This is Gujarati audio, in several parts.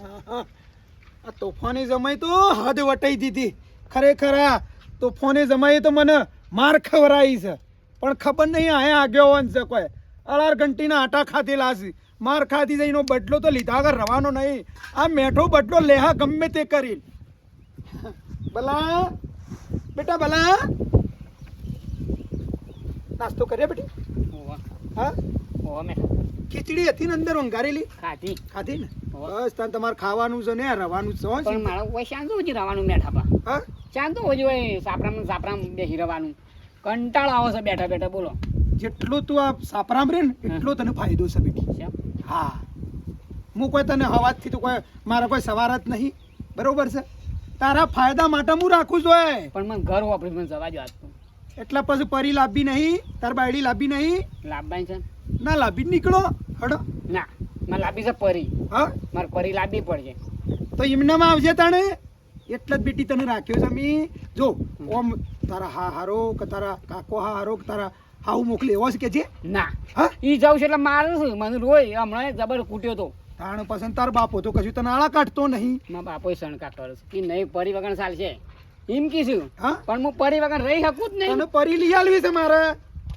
આ તોફાની જમાઈ તો હદ વટાઈ દીધી ખરેખર. આ તોફાની જમાઈ તો મને માર ખવરાઈ છે પણ ખબર નહીં આયા આગેવાન છે કોઈ. 18 ઘંટીના આટા ખાધેલા છે, માર ખાધી છે, એનો બદલો તો લીધા વગર રવાનો નહીં. આ મેઠો બદલો લેહા ગમે તે કરી. ભલા બેટા ભલા નાસ્તો કર્યા બેટી? હા ખીચડી હતી ને અંદર વંગારેલી ખાધી ને? બસ તાન તમારે ખાવાનું છે ને રવાનું છે. પણ મારો કોઈ શાંતો હોજી રવાનું મેઠા પા. હા શાંતો હોજી હોય સાપરામ બેહી રવાનું. કંટાળો આવે છે બેઠા બેઠા. બોલો જેટલું તું આ સાપરામ રે ને એટલો તને ફાયદો છે બેટી. હા હું કોઈ તને હવાજથી તો કોઈ મારા કોઈ સવાર જ નહીં, બરોબર છે? તારા ફાયદા માટે હું રાખું છું. પણ મને ઘર વાપરી મને જવા જો. એટલા પછી પરી લાભી નહીં, તાર બાયડી લાભી નહીં. લાભબાઈ છે ના લાભી નીકળો હડો. ના મારે લાભી છે પરી. હા મારે પરી લાભી પડશે તો એમનામાં આવજે તાણે. એટલે જ બેટી તને રાખ્યો છે મી. જો ઓમ તારા હા હારો કે તારા કાકો હા હારો કે તારા હાઉ મોકલે એવો છે કે જે? ના હા ઈ જાઉં છે એટલે મારું છું મને રોય. હમણાં જબર કૂટ્યો તો તાણ પસંદ તાર બાપો તો કશું તને આળા કાઢતો નહીં. મારા બાપો શણકા કરે છે કે નહીં પરી વગર ચાલશે એમ કીધું. હા પણ હું પરી વગર રહી શકું જ નહીં. તને પરી લઈ આલવી છે મારે.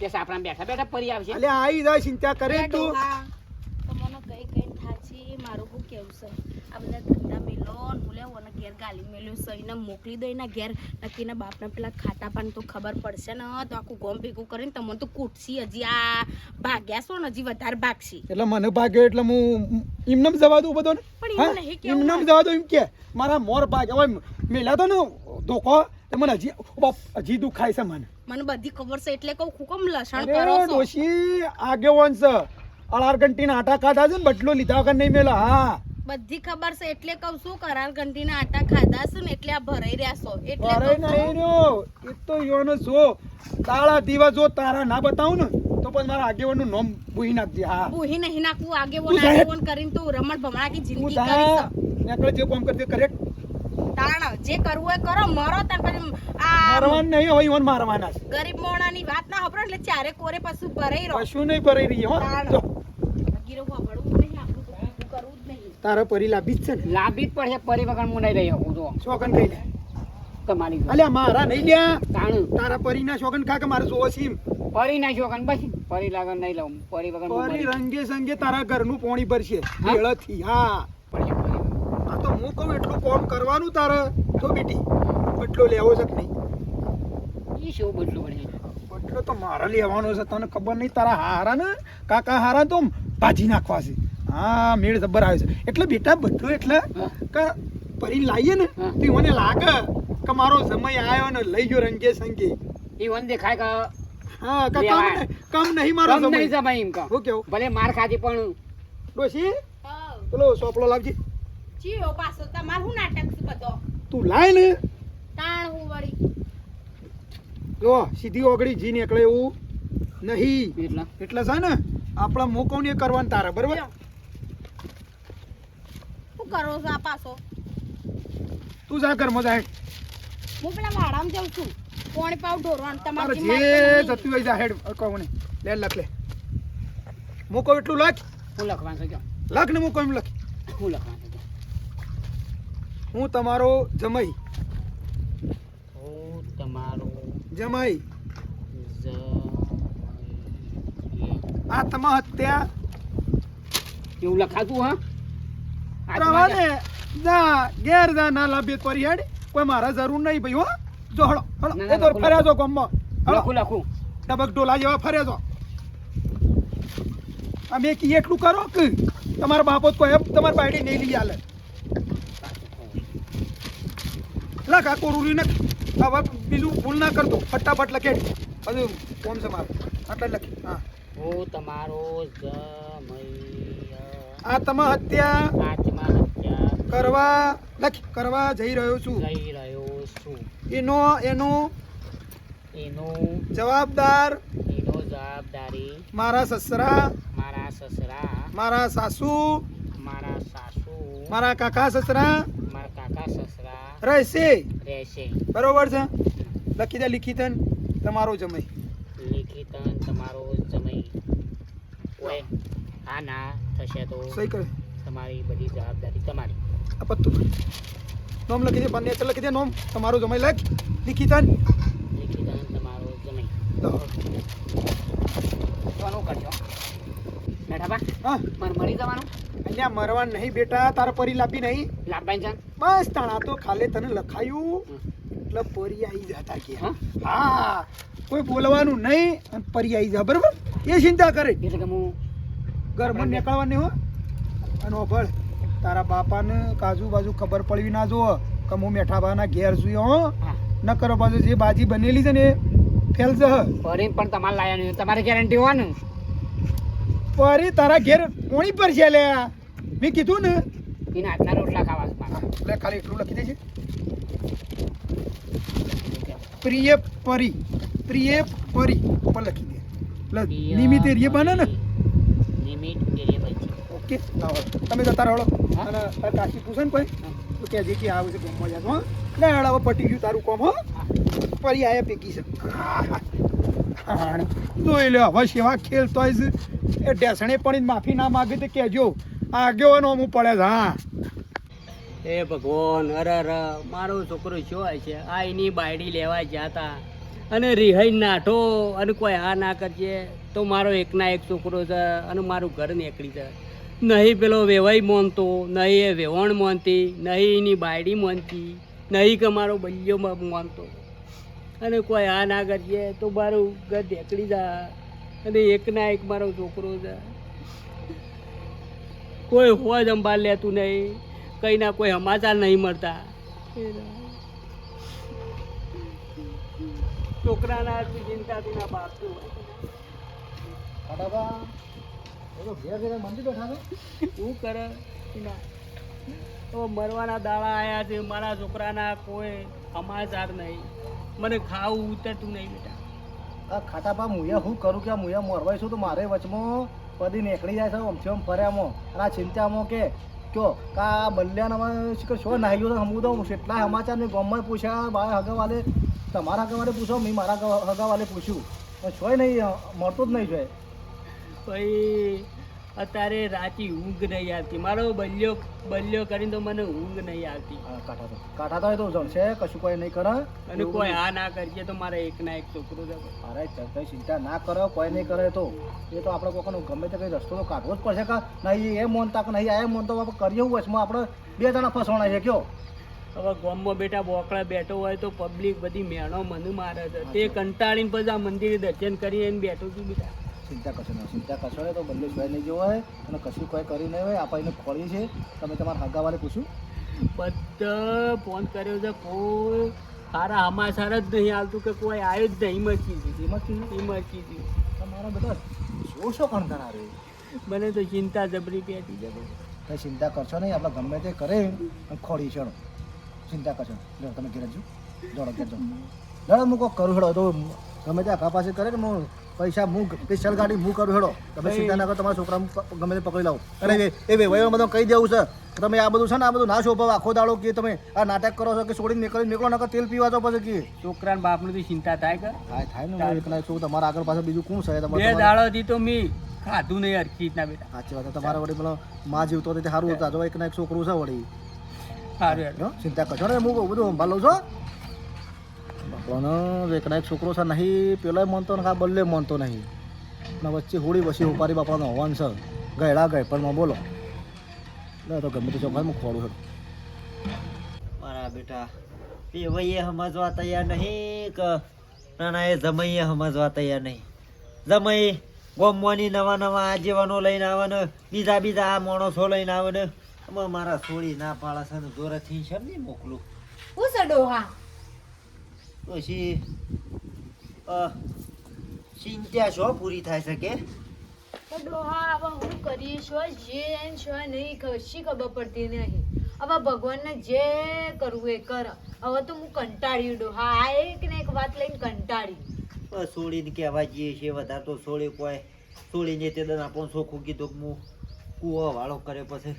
કે સાપરામ બેઠા બેઠા પરી આવશે. એટલે આવી જાય ચિંતા કરે તું. તમને કઈ કઈ થાચી મારું શું કેવું છે? આ બધા ધંધા મેલો મુલે ઓને ઘેર ગાલી મેલ્યું છે, એને મોકલી દો એના ઘેર. નક્કીના બાપને પેલા ખાટા પાન તો ખબર પડશે ને તો આખું ગોમ ભેગું કરીને તમને તો કૂટસી. હજી આ ભાગ્યા છો ને હજી વધારે ભાગશી. એટલે મને ભાગ્યો એટલે હું એમનેમ જવા દઉં બધો ને? પણ એવું નહીં કેવું. એમનેમ જવા દઉં એમ કે મારા મોર ભાગ્યા હોય મેલા તો ને ધોકો મને હજી દુખાય છે મને. મને બધી ખબર છે એટલે કહું હુકમ લસણ અરે કરો છો. ડોશી આગેવાન છે. 18 ઘંટીના આટા ખાધા છે ને બદલો લીધા વગર નહીં મેલા. હા બધી ખબર છે એટલે કહું છું. કરાર ઘંટીના આટા ખાધા છે ને એટલે આ ભરાઈ રહ્યા છો એટલે અરે કહું છું. નહીં રહ્યો એ તો યોનો જો તાળા દીવા જો તારા ના બતાવું ને તો પણ મારા આગેવાનનું નામ ભૂઈ નાખજે. હા બુહી નહીં નાખવું. તું સાહેબ. આગેવન કરીને તું રમણ ભમણા કી તું જિંદગી તા કરી છે. એકલો જે કામ કરતી કરે. તાણ જે કરવું હોય કરો. મરો તાર પછી આ મારવાનું નહીં હોય ઈવન મારવાના છે. ગરીબ મોણાની વાત ના હપરો એટલે ચારે કોરે પાછું ભરાઈ રહો. કશું નહીં ભરાઈ રહી હો. જો ગીરો વાપરવું નહીં, આપણું તો ઊભું કરવું જ નહીં. તારા પરી લાભી જ છે ને? લાભી જ પડશે પરી વગર હું નહીં રહી શકું. જો શોખન ખાઈ લે. તમારી અલ્યા મારા નહીં લ્યા. તાણું તારા પરીના શોખન ખા કે મારે જોવો છે એમ. પરી નાખ્યો કન બસ પરી લાગર નહીં લઉં. પરી વગર હું પરી મરી રંગે સંગે તારા ઘરનું પોણી ભરશે હા? વેળાથી. હા પડશે, પરી વગર. આ તો હું કહું એટલું કામ કરવાનું તારે તો બેટી. બદલો લેવો છે કે નહીં? ઈ શું બદલું પડે? બદલો તો મારે લેવાનો છે. તને ખબર નહીં તારા હારા ને કાકા હારા તો ભાજી નાખવા છે. હા મેળ જબર આવે છે. એટલે બેટા બધું એટલે કે પરી લાવીએ ને હા. તો મને લાગે કે મારો સમય આવ્યો ને લઈ ગયો રંગે સંગે. ઈ વન દેખાય કે હા કે લેવાય. કમ નહીં મારો કમ નહીં સમય. જમાય એમ કહો. હું કેવું ભલે માર ખાધી પણ ડોશી હા. પેલો સોપડો લાવજે. જીઓ પાછો તમાર હું નાટક છે બધો. તું લાય ને તાણ હું વળી. જો સીધી ઓગળી જી નીકળે એવું નહીં. એટલા એટલે છે ને આપણા મોકોને કરવાનું તારે બરોબર. શું કરો છો આ પાછો? તું જા કર મજા હેડ. હું પેલા વાડામાં જાઉં છું. પોણી પાવ ઢોરવાનું તારે તમારે જે જતું હોય જા હેડ કહું ને લે લખ લે. મોકો એટલું લખ. હું લખવાનું છે ક્યાં? લખ ને મોકો એમ લખ. હું લખવાનું છે ક્યાં? હું તમારો જમાઈ. હું તમારો જમાઈ જમાઈ. આત્મહત્યા એવું લખાતું હા? પ્રવાને જા ઘેર જા ના લાભે પરી હેડ. કોઈ મારા જરૂર નહીં ભાઈ હો. જો હળો હળો ના, ના, એ તો લખું, ફર્યા જો ગામમાં. હળો લખું લખું. ડબક ડોલા જેવા ફર્યા જો. અમે કી એટલું કરો કે તમારા બાપો તો કોઈ તમારી બાયડી નહીં લઈ આલે. લખ આ કોરુરી નખ. હવે બીજું ભૂલ ના કરતો ફટાફટ લખે. હજુ કોમ છે મારું આટલા લખી. હા હું તમારો જમૈયા આત્મહત્યા આત્મહત્યા કરવા લખ કરવા જઈ રહ્યો છું. જઈ રહ્યો છું. એનો એનો જવાબદારી મારા સસરા, મારા સસરા, મારા સાસુ, મારા સાસુ, મારા કાકા સસરા મારા કાકા સસરા રહેશે. રહેશે. બરોબર છે. લખી દે લિખિતન તમારો જમાઈ. લિખિતન તમારો જમઈ. ઓય આ ના થશે તો સહી કરે. તમારી બધી જવાબદારી તમારી. આ પત્તું નોમ લખી દે બંને લખી દે નોમ તમારું જમાઈ લખ લીખી તાન તમારો જમીન કોનું કરજો બેઠા બા હા મરી જવાનું અહીંયા મરવા નહીં બેટા તારા પરી લાપી નહીં લાભભાઈ છે બસ તાણા તો ખાલે તને લખાયું એટલે પરી આવી જતા કે હા? હા કોઈ બોલવાનું નહીં અને પરી આવી જા બરાબર એ ચિંતા કરે એટલે કે હું ઘરમાં નીકળવાની હો અને ઓભળ તારા બાપાને કાજુ બાજુ ખબર પડવી ના જો કે હું મેઠાબાના ઘેર છું હો હા ન કરો બાજુ જે બાજી બનેલી છે ને ફેલ છે ફરી પણ તમારે લાયા નહીં તમારે ગેરંટી હોય ને પરી તારા ઘેર કોણી પર છે લે મેં કીધું ને એના હાથના રોટલા ખાવા છે મારે. એટલે ખાલી એટલું લખી દેજે પ્રિય પરી ઉપર લખી દે એટલે નિમિત્ત એરિયે બને ને નિમિત્ત એરિયે બનશે. ઓકે લાવો તમે જતા રહો હા. અને તાર કાશી પૂછે ને કોઈ તો કહેજે કે આવે છે ગામમાં જાતો હો લે હવે પટી ગયું તારું કામ હો પરી આયા પૈકી છે હા જોઈ લે હવે સેવા ખેલતો છે એ ઢેસણે પડીને માફી ના માગે તો કહેજો આગેવાનો હું પડે છે હા એ ભગવાન અરે મારો છોકરો શું હોય છે આ એની બાયડી લેવા ગયા હતા અને રિહાઈ નાઠો અને કોઈ આ ના કરજે તો મારો એકના એક છોકરો છે અને મારું ઘર નીકળી છે નહીં પેલો વેવાઈ માનતો નહીં એ વેવણ માનતી નહીં એની બાયડી માનતી નહીં કે મારો બલ્યો માનતો અને કોઈ આ ના કરજે તો મારું ઘર નીકળી જાય અને એકના એક મારો છોકરો છે કોઈ હોજ અંબાલ લેતું નહીં કઈ ના કોઈ સમાચાર નહીં મળતા છોકરાના ચિંતાથી ના બાપતું શું કરે તો મરવાના દાડા આયા છે મારા છોકરાના કોઈ સમાચાર નહીં મને ખાવું ઉતરતું નહીં બેટા આ ખાટાપા મુયા હું કરું કે આ મુયા મોરવાઈ છું તો મારે વચમાં પદી નીકળી જાય છે આમથી આમ ફર્યામાં અને આ ચિંતામાં કે કયો કા બલ્યાનામાં શીખર શું નાહી ગયો તો હમું તો કેટલા સમાચાર મેં ગામમાં પૂછ્યા મારા હગાવાલે તમારા હગાવાલે પૂછો મેં મારા હગાવાલે પૂછ્યું પણ શોય નહીં મળતું જ નહીં જોઈએ ભાઈ અત્યારે રાતી ઊંઘ નહીં આવતી મારો બલ્યો કરીને તો મને ઊંઘ નહીં આવતી કાઢા તો એ તો જણશે કશું કોઈ નહીં કરે અને કોઈ આ ના કરજે તો મારે એક ના એક છોકરો છે અરે કઈ ચિંતા ના કરો કોઈ નહીં કરે તો એ તો આપણે કોઈનો ગમે તે કંઈ રસ્તો તો કાઢવો જ પડશે કે નહીં એ મોનતા કે નહીં આ મોનતા આપણે કરીએ વચમાં આપણે બે જણા ફસવાના છે કયો હવે ગામમાં બેટા બોકડા બેઠો હોય તો પબ્લિક બધી મેણો મને મારે છે તે કંટાળીને પછી આ મંદિરે દર્શન કરીને બેઠો છું બેટા ચિંતા કરશો ને તો બંને જોઈ નહીં જોવો હોય અને કશું કોઈ કરી નહીં હોય આપણે એને ખોળી છે તમે તમારા હગાવાલે પૂછ્યું બધા ફોન કર્યો છે કોઈ સારા સમાચાર જ નહીં આવતું કે કોઈ આવ્યું જ નહીં મચી તમારા બધા શો કણતા રે મને તો ચિંતા જબરી પેટી છે કંઈ ચિંતા કરશો નહીં આપણે ગમે તે કરે અને ખોળી છે ચિંતા કરશો જો તમે ઘેર જો જોડો ઘેર જાઓ હું કોઈક કરું હેડો તો ગમે તે આખા પાસે કરે ને હું પૈસા હું સ્પેશિયલ ગાડી હું કરું હેડો તમે ચિંતા ના કરો તમારા છોકરા ગમે તે પકડી લાવો અને એ વેવાઈઓ બધું કહી દેવું છે તમે આ બધું છે ને આ બધું ના શોભાવ આખો દાડો કે તમે આ નાટક કરો છો કે છોડીને નીકળો નકર તેલ પીવા તો પછી કે છોકરાને બાપનું તો ચિંતા થાય કે થાય ને હું એકલા છું તમારા આગળ પાસે બીજું કોણ છે બે તમારે દાડોથી તો મેં ખાધું નહીં હરખી રીતના બેટા સાચી વાત તમારા વળી પેલો માં જીવતો હતી સારું હતા જો એક ના એક છોકરું છે વળી સારું હેડ. ચિંતા કરશો ને હું બધું સંભાળું છું પણ એક ના એક છોકરો છે નહીં પેલો માનતો ને આ બલ્લે માનતો નહીં ને વચ્ચે હોળી વસી ઉપારી બાપાનો હોવાન છે ગયડા ગયપણમાં બોલો લે તો ગમે તે ચોખ્ખા હું ખોડું છું મારા બેટા એ વઈએ સમજવા તૈયાર નહીં કે નાના એ જમાઈએ સમજવા તૈયાર નહીં જમાઈ ગોમવાની નવા આજીવનો લઈને આવે ને બીજા આ માણસો લઈને આવે ને આમાં મારા છોડી ના પાડે છે ને જોરેથી છે ને મોકલું હું છે ડોહા પછી ચિંતા શો પૂરી થાય છે કે તો ડોહા હવે હું કરીએ છો જે છો નહીં કશી ખબર પડતી નહીં હવે ભગવાનને જે કરવું એ કર હવે તો હું કંટાળ્યું ડોહા આ એક ને એક વાત લઈને કંટાળી છોડીને કહેવા જઈએ છીએ વધારે તો છોડી કોઈ છોડીને તે દન આપણને ચોખ્ખું કીધું કે હું કૂવો વાળો કરે પછી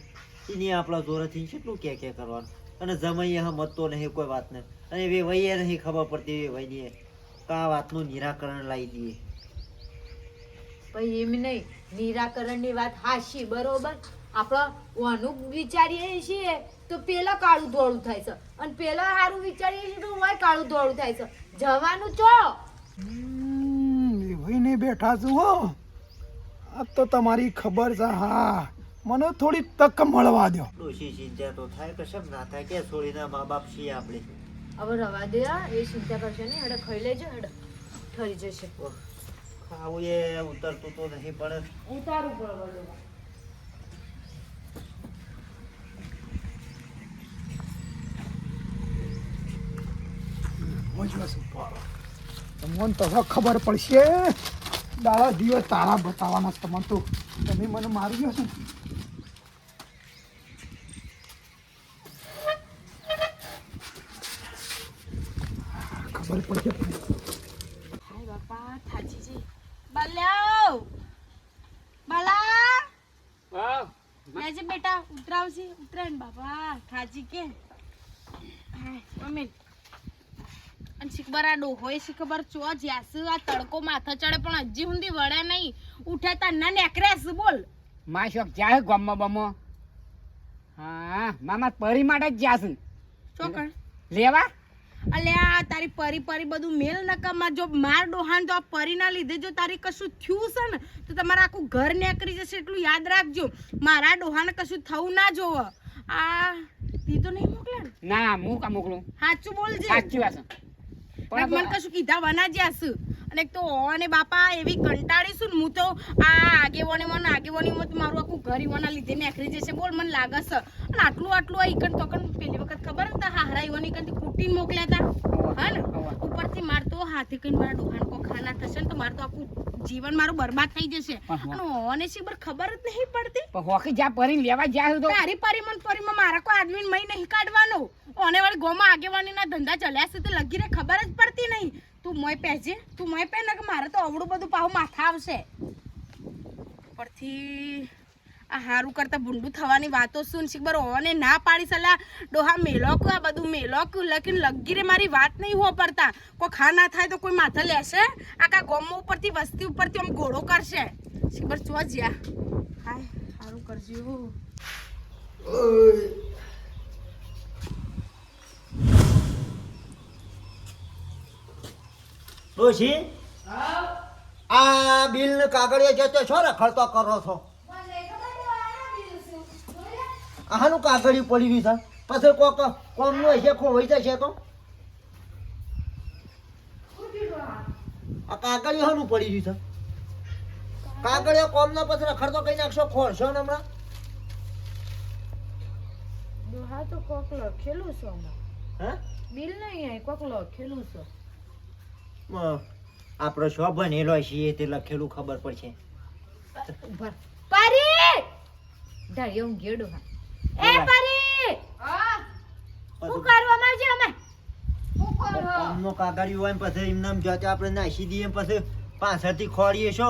એની આપણા જોરેથી કેટલું કે કરવાનું અને જમાઈએ સમજતો નહીં કોઈ વાતને અને વેવાઈએ નહીં ખબર પડતી વેવાઈને કે આ વાતનું નિરાકરણ લાવી દઈએ ભાઈ એમ નહીં નિરાકરણની વાત હાશી બરોબર આપણે વાનું વિચારીએ છીએ તો પેલા કાળું ધોળું થાય છે અને પેલા સારું વિચારીએ છીએ તો વાય કાળું ધોળું થાય છે જવાનું ચો ભાઈને બેઠા છું હો આ તો તમારી ખબર છે હા મને થોડી તક મળવા દો ડોશી ચિંતા તો થાય કશમ ના થાય કે છોડીના મા બાપ છીએ આપણે. હવે રવા દે એ ચિંતા કરશે ને હેડે ખાઈ લેજો હેડે ઠરી જશે ખાવું એ ઉતરતું તો નહીં પણ ઉતારું પડે તમને તો હવે ખબર પડશે દાડા દિવસ તારા બતાવવાના તમને તો તમે મને મારી ગયો છો ને. ખબર પડશે હાય બાપા થાચી જી બલ્યો બલા વાહ લેજે બેટા ઉતરાવશે ઉતરાય બાપા થાચી કે મમ્મી અને શીખબર આ ડોહોય શીખબર ચો જ્યાસ આ તડકો માથા ચડે પણ હજી સુધી વળે નહીં ઉઠે તન્ના નેકરેસ બોલ માં શોખ જાય ગામમાં બમો હા મામા પરી માટે જ જાશું ચોકણ લેવા અલ્યા તારી પરી પરી બધું મેલ નકામા જો માર ડોહાન તો આ પરીના લીધે જો તારી કશું થયું છે ને તો તમારે આખું ઘર નેકરી જશે એટલું યાદ રાખજો મારા ડોહાને કશું થવું ના જોવે આ તી તો નહીં મોકલે ને ના હું કા મોકલું સાચું બોલજે સાચી વાત છે. પણ મને કશું કીધા વના જ્યાસ અને એક તો અને બાપા એવી કંટાળીશું ને હું તો આ આગેવાની મને મારું આખું ઘર ઈવાના લીધે નેકરી જશે બોલ મને લાગે છે અને આટલું આ ઈકણ તોકણ પેલી વખત ખબર હતા હારા ઈવાની કંઈ કૂટીને મોકલ્યા હતા હા ને ઉપરથી માર તો હાથે કઈ મારા ડોહાન કો ખાના થશે ને તો મારું તો આખું જીવન મારું બરબાદ થઈ જશે અને ઓને શીબર ખબર જ નહીં પડતી પણ હોકી જા પરી લેવા જાય તો તારી પરીમાં મારા કોઈ આદમી મય નહીં કાઢવાનો ઓને વાળી ગોમાં આગેવાનીના ધંધા ચલ્યા છે તે લગીરે ખબર જ પડતી નહીં તું મોય પહેજે તું મોય પહે ને કે મારે તો અવડું બધું પાહું માથા આવશે પરથી આ હારું કરતા ભૂંડું થવાની વાતો સુન શીખબર ઓને ના પાડી સલા ડોહા મેલોક આ બધું મેલોક લકીન લગીરે મારી વાત નહીં હો પડતા કોઈ ખા ના થાય તો કોઈ માથા લેશે આખા ગોમો ઉપરથી વસ્તી ઉપરથી આમ ઘોડો કરશે શીખબર ચો જ્યા હાય હારું કરજો ડોશી આ બિલ ને કાગળિયા જે તે છો રખડતો કરો છો આનું કાગળિયું પડી ગયું છે પછી કોક કોમનું હશે ખોવાઈ જશે તો આ કાગળિયું હાનું પડી ગયું છે કાગળિયા કોમના પછી રખડતો કઈ નાખશો ખોરશો ને હમણાં ડોહા તો કોક લખેલું છે આમાં હે બિલ નહીં આય કોક લખેલું છે આપણો શો બનેલો છીએ તે લખેલું ખબર પડશે પરી ડાળિયો ઊંઘ્યો ડોહા એ પરી હું કરવા માંગે અમે હું કરો કોમનો કાગળિયું હોય ને પછી એમ નામ જોતે આપણે નાસી દઈએ પછી પાછળથી ખોડીએ છો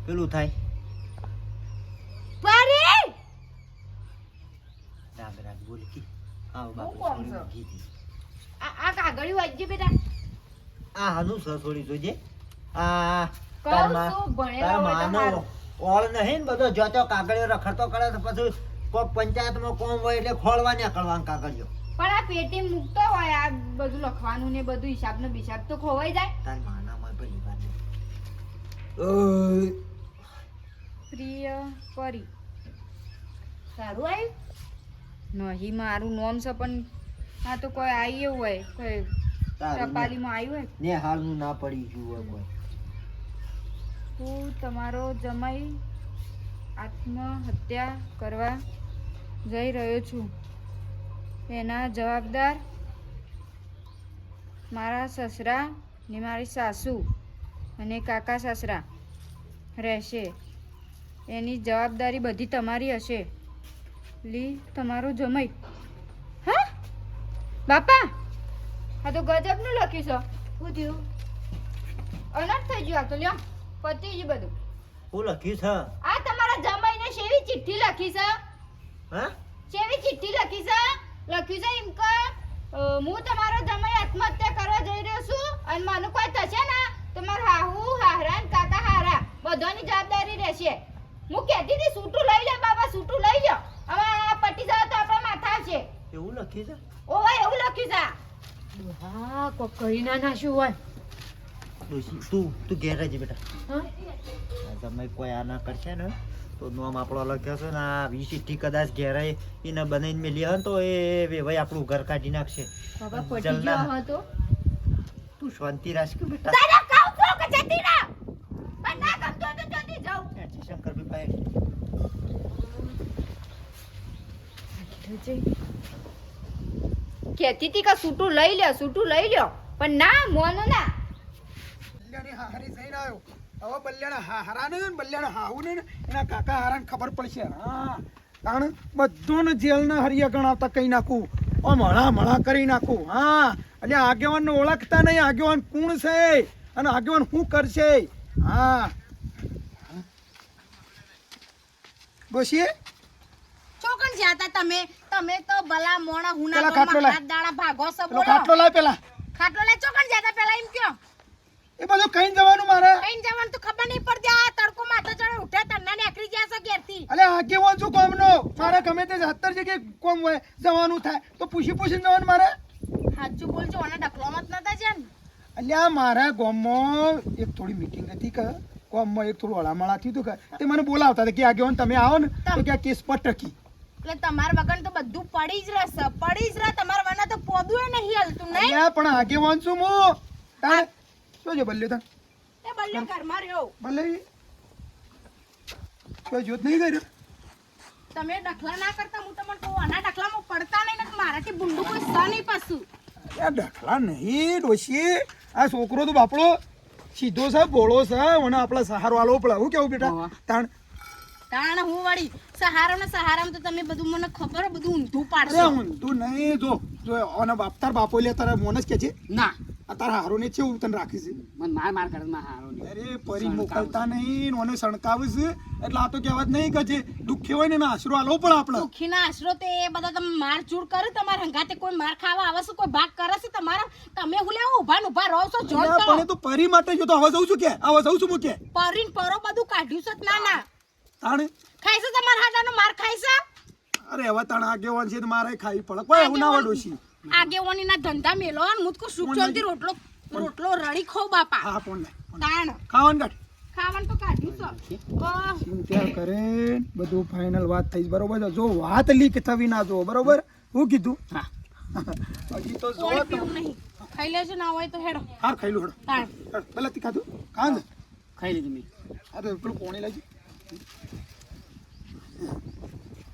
પેલું થાય પરી રાગ રાગ બોલકી આવ હું કોમ બાપુ છો? કીધી આ કાગળિયું વાંચજે બેટા આ હાનું સસોડી જોજે આ કહું તાર માં છું, ભણેલા તાર હોય તો માનો હારું. ઓળ નહીં ને બધો જોતો કાગળિયો રખડતો કરે તો પછી કોક પંચાયતમાં કોમ હોય એટલે ખોળવા નીકળવાનું કાગળિયો પણ આ પેટી મૂકતો હોય આ બધું લખવાનું ને બધું હિસાબ નો બિસાબ તો ખોવાઈ જાય તાર માનામાં પેલી વાત પ્રિય પરી સારું આવ્યું નહીં મારું નામ છે પણ આ તો કોઈ આવ્યું હોય કોઈ ટપાલીમાં આવ્યું હોય ને હાલનું ના પડી ગયું હોય કોઈ હું તમારો જમાઈ આત્મહત્યા કરવા જઈ રહ્યો છું એના જવાબદાર મારા સસરા ને મારી સાસુ અને કાકા સસરા રહેશે એની જવાબદારી બધી તમારી હશે લી તમારો જમાઈ હા બાપા હા તો ગજબનું લખ્યું છે શું થયું અનાથ થઈ ગયું આ તો લ્યો પતી ગયું બધું હું લખ્યું છે આ તમારા જમાઈને શેવી ચિઠ્ઠી લખી છે હા શેવી ચિઠ્ઠી લખી છે લખ્યું છે એમ કે હું તમારો જમાઈ આત્મહત્યા કરવા જઈ રહ્યો છું અને મને કોઈ થશે ને તો મારા હાહુ હાહરા ને કાકા હારા બધાની જવાબદારી રહેશે હું કહેતી હતી સૂટું લઈ લે બાબા, સૂટું લઈ લો. હવે આ પટી જાય તો આપણા માથા આવશે. એવું લખી છે ઓવે એવું લખ્યું છે. હા કોક કરી ના નાખ્યું હોય. ડોશી તું ઘેર રહેજે બેટા. હા? આ જમાઈ કોઈ આ ના કરશે ને તો નામ આપણો લખ્યો છે ને આ ચિઠ્ઠી કદાચ ઘેરે એને બનાવીને મેલી હોય ને તો એ વેવાઈ આપણું ઘર કાઢી નાખશે. બાબા પટી જલ્દા. ગયો હતો. તું શાંતિ રાખ કે બેટા. તારે કહું છું કે જતી રહો. પણ ના ગમતો તો જતી જાઉં. ત્યાંથી શંકરભાઈ પાસે કહેતી હતી કે સૂટું લઈ લ્યો, સૂટું લઈ લ્યો, પણ ના મોનો ના. બલ્યાની હાહારી થઈને આવ્યો. હવે બલ્યાના હાહારાને ને બલ્યાના હાહુને ને એના કાકા હારાને ખબર પડશે. હા કારણ બધોને જેલના હરિયા ગણાવતા કહી નાખું. આમ હળા કરી નાખું. હા એટલે આગેવાનને ઓળખતા નહીં, આગેવાન કોણ છે અને આગેવાન શું કરશે. હા ડોશી ચોકન જાતા તમે તો ભલા મોણા હુના પેલા ખાટલો લાય. હાથ દાડા ભાગો છો પેલો બોલો. ખાટલો લાય પેલા. ખાટલો લે ચોકન જાતા પેલા એમ કયો. એ બધું કઈ જવાનું મારે. કઈ જવાનું તો ખબર નહીં પડતી. આ તડકો માથે ચડે ઉઠે તન્ના નીકળી ગયા છો ઘેરથી. અલે આગેવાન શું કોમનો મારે ગમે તે 70 જગ્યાએ કોમ હોય જવાનું થાય તો પૂછીને જવાનું મારે. સાચું બોલજો અને ડખલોમાં જ નતા છે ને. અલ્યા મારા ગામમાં એક થોડી મીટિંગ હતી કે ગામમાં એક થોડું હળામળા થયું હતું કે તે મને બોલાવતા હતા કે આગેવાન તમે આવો ને તો કે આ કેસ પર ટકી. એટલે તમારા વગર તો બધું પડી જ રહેશે, પડી જ રહે. તમારા વગર તો પોદું નહીં હલતું નહીં. અલ્યા પણ આગેવાન છું હું તારે શું છે બલ્યો તાર એ બલ્યો ઘરમાં રહ્યો. ભલે કોઈ જોત નહીં કર્યો. તમે ડખલા ના કરતા હું તમને કહું આના ડખલામાં પડતા નહીં ને મારાથી બુંડું કોઈ સ નહીં પાછું. અલ્યા ડખલા નહીં ડોશી. આ છોકરો તો બાપડો સીધો છે, ભોળો છે, મને આપણા સહારો આલો પડે. હું કેવું બેટા તાણ તાણ હું વળી સહારામાં તો તમે બધું મને ખબર હે, બધું ઊંધું અરે પાડશો. હું તું નહીં જો અને તાર બાપો લે તારા મોનસ કે છે ના આ તારા હારો ને છે હું તને રાખી છે. મને માર કરે માં હારો નહીં. અરે પરી મોકલતા નહીં ઓને સણકાવે છે એટલે આ તો કહેવત નહીં કે જે દુઃખી હોય ને એનો આશરો આલો પડે આપણે. દુઃખીના આશરો તે એ બધા તમે માર ચૂર કરો. તમારા હંગાતે કોઈ માર ખાવા આવે છે, કોઈ ભાગ કરે છે તમારા. તમે હું લેવા ઉભા રહો છો જોન અલ્યા, કરો. પણ એ તો પરી માટે જો તો હવે જઉં છું કે હવે જઉં છું હું કે પરીન પરો બધું કાઢ્યું છે જ ના તાણે ખાય છે તમારા હાડાનો માર ખાય છે. અરે હવે તાણ આગેવાન છે તો મારે ખાઈ પડે કોઈ એવું ના વડોશી. આગેવાનીના ધંધા મેલો અને મુત કો સુખ શાંતિ રોટલો રડી ખો બાપા. હા પણ લે તાણ ખાવાનું કાઢ ખાવાનું તો કાઢ્યું છે. ઓહ, ચિંતા કરે બધું ફાઇનલ વાત થઈ છે, બરોબર છે? જો વાત લીક થવી ના જો બરોબર. હું કીધું હા હજી તો જો પાણી પીવું નહીં. ખાઈ લેજો ના હોય તો હેડો. હાર ખાઈ લો હેડો. તાણ પેલા તી ખાધું ખાન છે. ખાઈ લીધું મેં. આ તો પેલું પોણી લાગી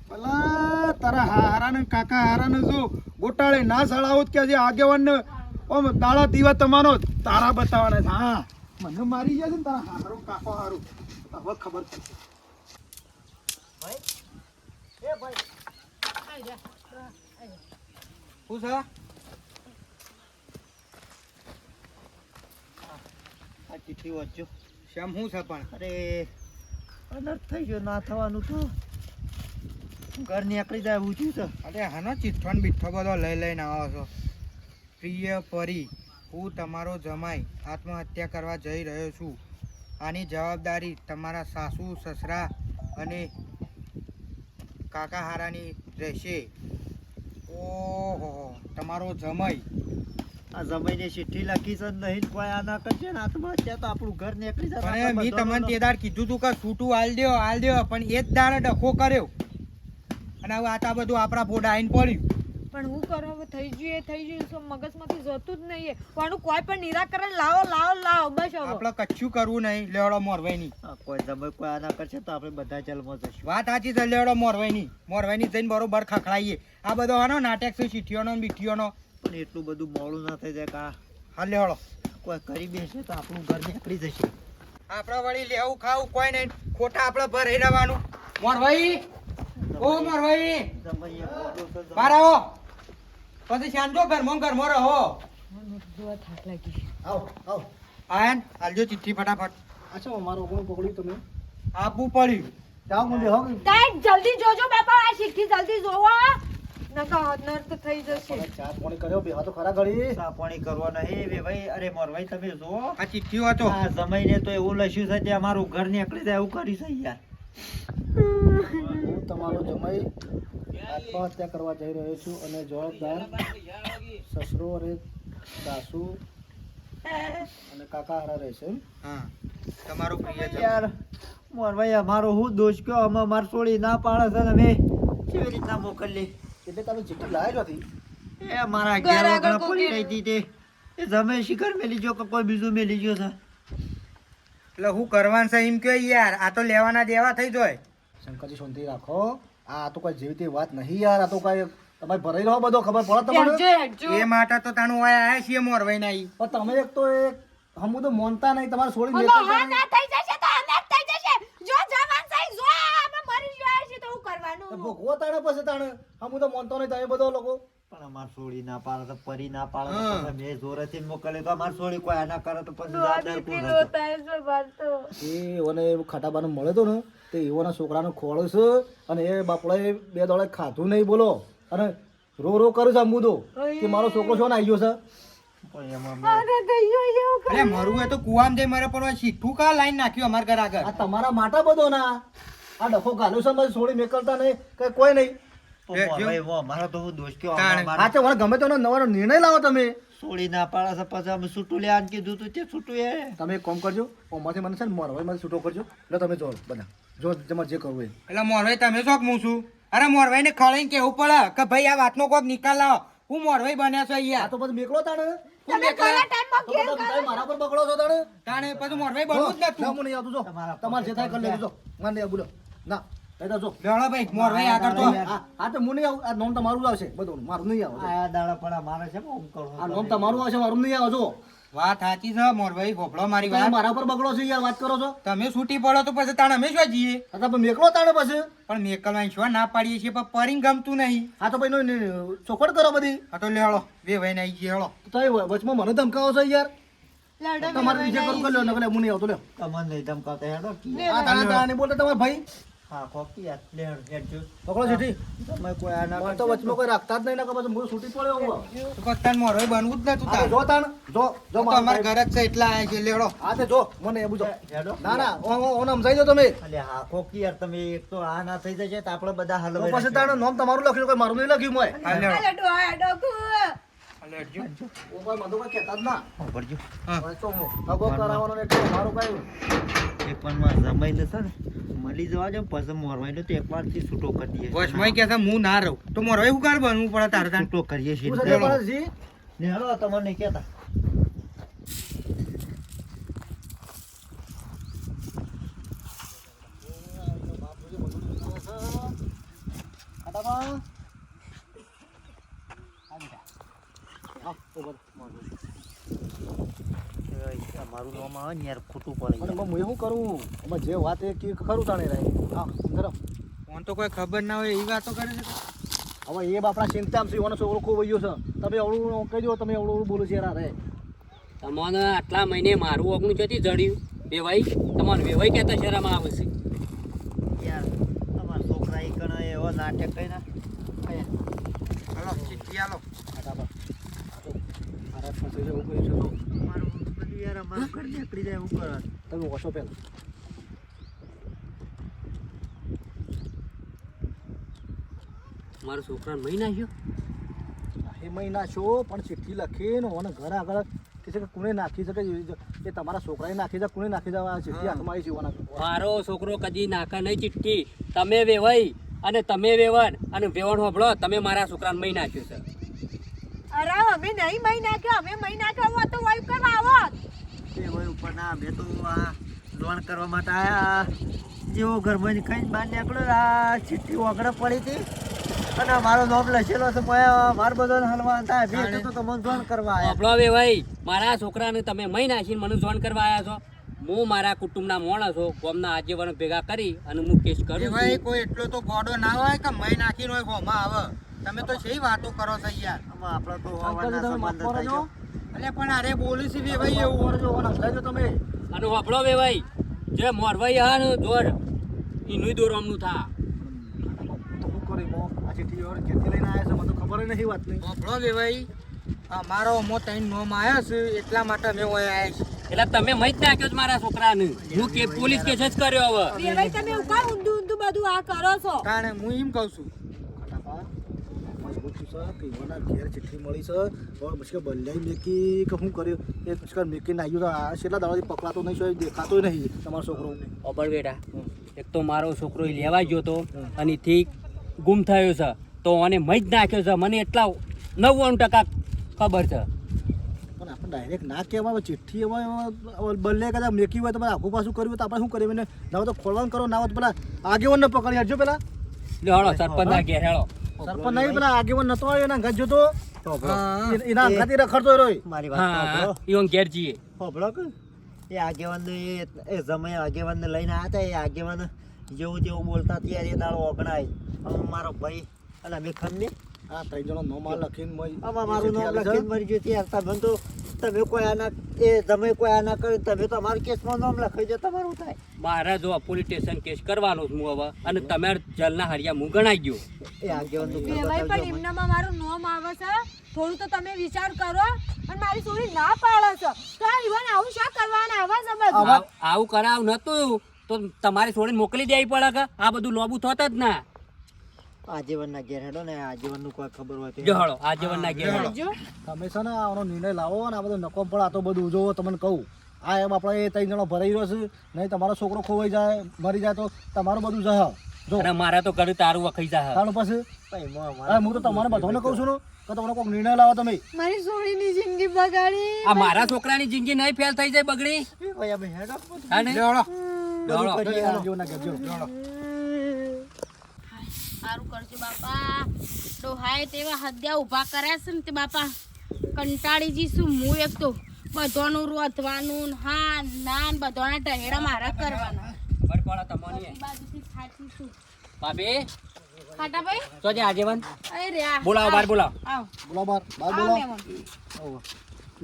પેલા તારા હારાને કાકા હારાને જો ગોટાળે ના સળાવો કે જે આગેવાન ઓમ દાડા દીવા તમારો તારા બતાવવાના છે. હા મને મારી ગયા છે ને તારા હારો કાકો હારો હવે ખબર પડશે. શું છે? આ ચિઠ્ઠી વાંચજો. શ્યામ શું છે પણ? અરે અનર્થ થઈ ગયો ના થવાનું તો ઘર નીકળી જાય એવું થયું છે. અરે હાનો ચિઠ્ઠો ને બીઠ્ઠો બધો લઈ લઈને આવો છો. પ્રિય પરી, હું તમારો જમાઈ આત્મહત્યા કરવા જઈ રહ્યો છું. આની જવાબદારી તમારા સાસુ સસરા અને કાકા હારાની રહેશે. ઓહો તમારો જમાઈ આ જમાઈને ચિઠ્ઠી લખી છે નહીં ને કોઈ આ ના કરશે ને આત્મહત્યા તો આપણું ઘર નીકળી જાય. પણ આપણે મેં તમને બધાનો- તે દાડ કીધું તું કે છૂટું હાલ દો પણ એ જ દાડે ડખો કર્યો અને હવે આ બધું આપણા ફોડા આવીને પડ્યું. પણ હું કરો હવે થઈ ગયું એ થઈ ગયું તો મગજમાંથી જતું જ નહીં. પણ કોઈ પણ નિરાકરણ લાવો બસ હવે. આપણે કચ્છું કરવું નહીં. લેવડો મોરવાઈની આ કોઈ જમાઈ કોઈ આ ના કરશે તો આપણે બધા જેલમાં જશું. વાત સાચી છે. લેવડો મોરવાઈની જઈને બરોબર ખખડાઈએ. આ બધો હાનો નાટક છે ચીઠીઓનો ને બીઠીઓનો. પણ એટલું બધું મોડું ના થઈ જાય કે હા લેવડો કોઈ કરી બેસે તો આપણું ઘર નીકળી જશે. આપણે વળી લેવું ખાવું કોઈ નહીં. ખોટા આપણે ભરાઈ રહેવાનું. મોરવાઈ ઓ મોરવાઈ જમાઈએ ખોટું છે જમાઈ. બહાર આવો પછી શાંતો ઘરમાં રહો. જોવા થાક લાગી. આવો આવો આયન હાલજો ચિઠ્ઠી ફટાફટ. અચ્છા અમારું ઓગણું પકડ્યું તમે આપવું પડ્યું. જાઓ મને બેહો કે તાઈ જલ્દી જોજો બાપા. આ ચિઠ્ઠી જલ્દી જોવો. નકા અનર્થ થઈ જશે. ચા પાણી કર્યો બેહો તો ખરા ઘડી ચા પાણી કરવા નહીં વેવાઈ. અરે મોરવાઈ તમે જો આ ચિઠ્ઠીઓ હતો. આ જમાઈને તો એવું લખ્યું છે કે અમારું ઘર નીકળી જાય એવું કર્યું છે યાર. હું તમારો જમાઈ આત્મહત્યા કરવા જઈ રહ્યો છું અને જવાબદાર સસરો અને સાસુ અને કાકા હારા રહેશે એમ? હા તમારો પ્રિય જમાઈ. યાર મોરભાઈ અમારો હું દોષ કયો અમે માર છોડી ના પાડે છે ને અમે કેવી રીતના મોકલીએ એટલે તમે ચિઠ્ઠી લાવ્યા નથી એ મારા ઘેર આગળ પડી રહી હતી તે એ જમે શિખર મેલી ગયો કે કોઈ બીજું મેલી ગયો છે એટલે હું કરવાનું છે એમ કે યાર આ તો લેવાના દેવા થઈ જાય. શંકરજી શાંતિ રાખો. આ તો કોઈ જેવી તેવી વાત નહીં યાર. આ તો કઈ તમે ભરાઈ રહો બધો ખબર પડે તમને. એ માટે તો તાનું વાય આયા છીએ મોરવાઈ ના ઈ. પણ તમે એક તો એક હમું તો મોનતા નહીં તમારે છોડી હલો, નીકળતા હા નહીં. ના થઈ જશે તો અમે જ થઈ જશે. જો જવાન થઈ જો અમે મરી ગયા છે તો હું તો કરવાનું? ભોગવો તાણે પછી તાણે હમું તો મોનતો નહીં તમે બધો લોકો. પણ અમાર છોડી ના પાડે તો પરી ના પાડે તો હા. પછી મેં જોરેથી મોકલે તો અમાર છોડી કોઈ આ ના કરે તો પછી જવાબદાર કોણ હતો? એ એઓને ખાટાબાનું મળે તો ને તે એઓના છોકરાનો ખોળો છે અને એ બાપડાએ 2 દાડે ખાધું નહીં બોલો અને રો રો કરું છે હમું તો કે મારો છોકરો છો ને આવી ગયો છે. પણ એમાં મેં અરે મરવું હોય તો કુવામાં જઈ મરે પડવા સીઠું કા લાઈન નાખ્યું અમાર ઘર આગળ. આ તમારા માટે બધો ના આ ડખો ગાલ્યો છે મારી છોડી મેકલતા નહીં કઈ કોઈ નહીં. તો મોરભાઈ વો અમારો તો હું દોષ કયો તાણે. આ તો મને ગમે તેનો નવાનો નિર્ણય લાવો તમે. છોડી ના પાડે છે પછી અમે છૂટું લેવાનું કીધું તું તે છૂટું એ તમે એક કામ કરજો ઓમાંથી મને છે ને મારો મને છૂટો કરજો એટલે તમે જો બધા જો તમારે જે કરવું એ. એટલે મોરવાઈ તમે શોખ હું છું. અરે મોરવાઈ ને ખળાઈને કેવું પડે કે ભાઈ આ વાતનો કોઈક નિકાલ લાવો. હું મોરવાઈ બન્યા છો આ યાર. તો પછી મેકલો તાણે હું તમે એકલા- કયા ટાઈમમાં તો ઘેર બધા તમે મારા પર પકડો છો તાણે. તાણે પછી મોરવાઈ બનવું જ ના, નતું. હું નહીં આવતું જો તમારે જે થાય કરી લેજો. મને નહીં બોલો ના એટલે જો લેવડો ભાઈ મોરવાઈ આગળ તો. હા તો હું નહીં આવું. આ નોમ તમારું જ આવશે બધું મારું નહીં આવે. આયા દાડા પણ મારે છે ઓમ કરો આ નોમ તમારું આવશે મારું નહીં આવે જો. વાત સાચી છે મોરવાઈ ગોપડો મારી તમે વાત. મારા પર બગડો છો યાર વાત કરો છો. તમે છૂટી પડો તો પછી તાણે અમે શું જઈએ. આ તો પછી મેકલો તાણે પછી. પણ મેકલવાઈ શું ના પાડીએ છીએ પણ પરીને ગમતું નહીં. આ તો ભાઈ ચોખડ કરો બધી. આ તો લેવડો બે ભાઈ આવી ગઈ હેળો. તો એ વચમાં મને ધમકાવો છો યાર. તમારે નીચે કરું કરી લો નકર હું નહીં આવતો લ્યો. તમને નહીં ધમકાવતા હેડો કી આ તાણે તાણે નહીં બોલતા તમારા ભાઈ હા કોકી યાર લે હેડજો પકડો છેઠી. તમે કોઈ આ ના મને તો વચમાં કોઈ રાખતા જ નહીં નકર પછી હું છૂટી પડ્યો હું. તો કોતાન મોરવાઈ બનવું જ નતું આ તાણ. જો તાણ જો જો તો અમારા ઘર જ છે એટલા આયા છે લેવડો. હા તે જો મને એ બુજો હેડો ના ના ઓને સમજાઈ દો તમે. અલે હા કોકી યાર તમે એક તો આ ના થઈ જશે તો આપણે બધા તો હલવાઈ પછી તાણે નામ તમારું લખ્યું કોઈ મારું નહીં લખ્યું મોય. હા લેવડો. લડો આ ડોકુ. આ લેવડજો. ઓ ભાઈ મને તો કોઈ કહેતા જ ના. પડજો હા. હવે તો હગો કરાવવાનો ને એટલે મારું કઈ એક પણ માં જમાઈને છે ને મળી જવા દે પછી મોરવાઈને તો એકવાર થી છૂટો કરી દઈએ વચમાં કે છે હું ના રહું તો મોરવાઈ હું કાલ બનવું પડે તારે તાણ. છૂટો કરીએ છીએ હું સજે પાડજી. ને હેડો તમને કહેતા ખાટામાં. હા, ઉપર. મારું નામ આવે ને યાર ખોટું પડે અને હું શું કરું અમે જે વાત એ કે ખરું તાણે રહે. હા અંદર આવો. મને તો કોઈ ખબર ના હોય એવી વાતો કરે છે. હવે એ બાપડા ચિંતા છે એનો છોકરો ખૂબ વયો છે તમે અવળું કહી દો તમે અવળું બોલો છે યાર રે. તમને આટલા મહિને મારું ઓગણું ચોથી જડ્યું વેવાઈ તમારે વેવાઈ કહેતા શરમ આવે છે યાર તમારા છોકરા એ કણ એવો નાટક કઈ ના હાલો ચિઠ્ઠી હાલો. ખાટામાં. મારા પાસે એવું કર્યું છે તો મારું બધું યાર અમારું ઘર નીકળી જાય ઉપર તમે ઓછો પહેલા. મારો છોકરાને મહી નાખ્યો એ મહિના છો પણ ચિઠ્ઠી લખીને ઓને ઘર આગળ કે છે કે કોને નાખી શકે એ તમારા છોકરાએ નાખી છે કોને નાખી જવા ચિઠ્ઠી હાથમાં આવી છે ઓના. મારો છોકરો કદી નાખા નહીં ચિઠ્ઠી તમે વેવાઈ અને તમે વેવણ અને વેવણ હોભળો તમે મારા છોકરાને મહી નાખ્યો છે અરે અમે નહીં મહી નાખ્યો અમે મહી નાખ્યો હોત તો વાયુ કરવા આવત. એ હોય ઉપર ના મેં તો આ લોન કરવા માટે આયા જેવો ઘરમાં ખાઈને બહાર નીકળ્યો આ ચિઠ્ઠી ઓગળે પડી હતી અને મારો નામ લખેલો છે મારો બધો હલવા થાય ભેટ તો તમને જોન કરવા આયા હોભળો વેવાઈ મારા છોકરાને તમે મહી નાખીને મને જોઈન કરવા આવ્યા છો હું મારા કુટુંબના માણસો ગામના આગેવાનો ભેગા કરી અને હું કેસ કરું એ ભાઈ છું કોઈ એટલો તો ગોડો ના હોય કે મહી નાખીને હોય હોમાં આવે. તમે તો શી વાતો કરો છો યાર. આમાં આપણે તો અંકલ તમે માફ કરો છો. એટલે પણ અરે બોલું છું બે ભાઈ એવું. ઓને જો ઓને સમજાવજો તમે. અને હોભળો વેવાઈ જે મોરવાઈ હા ને દોર એનું દોરવાનું થા તો શું કરી મો આ ચિઠ્ઠી ઓર કેટલી લઈને આવ્યા છે મને તો ખબર નહીં વાત નહીં. સાંભળો બે ભાઈ અમારો અમો તઈને નોમ આવ્યા છે એટલા માટે અમે ઓય આવ્યા છીએ. એટલે તમે મત નાખ્યો છે મારા છોકરાને. હું કે પોલીસ કેસ જ કર્યો હવે. દેવાઈ તમે એવું કાં ઊંધું ઊંધું બધું આ કરો છો તાણે હું એમ કહું છું કાકા, મજબૂત છું સર કે ઈવોના ઘેર ચિઠ્ઠી મળી છે પણ પછી કે બલ્લાઈ મેકી કે શું કર્યું એ પછી મેકીને આવ્યું તો આ છેલ્લા દાડાથી પકડાતો નહીં છે દેખાતો નહીં તમારો છોકરો અબર બેટા, એક તો મારો છોકરો ઈ લેવા ગયો તો અને ઈથી ગુમ થયો છે તો મને મત નાખ્યો છે. મને એટલા 99% ખબર છે. પણ આપણે ડાયરેક્ટ ના કહેવાય ચિઠ્ઠી એમાં બલ્લે કદાચ મેકી હોય તો પછી આખું પાછું કર્યું હોય તો આપણે શું કરીએ એને ના હોય તો ખોલવાનું કરો ના હોય તો પેલા આગેવાનને પકડી આપજો પેલા હેળો સરપંચ ના ઘેર હેળો. સરપંચ નહીં પેલા આગેવાન નતો આવ્યો એના ઘર જોતો એના અંગાથી રખડતો રહ્યો મારી વાત હા સાંભળો. ઈવન ઘેર જઈએ. સાંભળો કે એ આગેવાન એ સમયે આગેવાનને લઈને આવ્યા હતા. એ આગેવાન જેવું તેવું બોલતા ત્યારે એ દાડો ઓગણાય. હવે મારો ભાઈ અને અમે ખંડે આ 3 જણો નો માલ લખીને આમાં મારું નામ લખીને મરી ગયું ત્યારે તમે તો તમે કોઈ આના એ તમે કોઈ આના કર્યું તમે તો અમારા કેસમાં નામ લખાઈ દો તમારું થાય. મારા જો પોલીસ સ્ટેશન કેસ કરવાનો છું હું હવે અને તમારે જેલના હરિયા હું ગણાઈ ગયો. એ આગેવાનનું ઘર દેવાઈ પણ બતાવજો મને. એમનામાં મારું નામ આવે છે થોડું તો તમે વિચાર કરો અને મારી છોરી ના પાડો છો તો આ ઈવન આવું શા કરવાના આવા છે બધું આવું કરાવ નતું તો તમારે છોડીને મોકલી દેવી પડે કે આ બધું લોબુ થત જ ના. આજીવનના ઘેર હેડો ને આજીવનનું કોઈ ખબર હોય તો જો હળો આજીવનના ઘેર હળો. જો તમે છે ને આનો નિર્ણય લાવો ને આ બધો નકોમ પણ આ તો બધું જોવો તમને કહું આ એમ આપણે એ 3 જણો ભરાઈ રહ્યો છે નહીં તમારો છોકરો ખોવાઈ જાય મરી જાય તો તમારું બધું જહાવ જો અને મારા તો કર્યું તારું વખાઈ જા. તારું પછી ભાઈ હવે હું તો તમારે બધાને કહું છું ને કે તમને કોઈક નિર્ણય લાવો તમે મારી છોરીની જિંદગી બગાડી આ મારા છોકરાની જિંદગી નહીં ફેલ થઈ જાય બગડી. ભાઈ અમે હેડો હા ને? લેવડો હળો. જીવના ઘેર જો. સારું કરજો બાપા. ડોહાએ તેવા હદ્યા ઊભા કર્યા છે ને તે બાપા કંટાળી જઈશું. હું એક તો બધાનું રોધવાનું ને હા ના ને બધાના ટહેડા મારા કરવાના. ખબર પડે તમને. બધી બાજુથી થાચીશું. ભાભી ખાટાભાઈ તો જે આજીવન અરે રહ્યા બોલાવો બહાર બોલાવો. આવ બોલો બાર બાર આવ બોલો મહેમાન.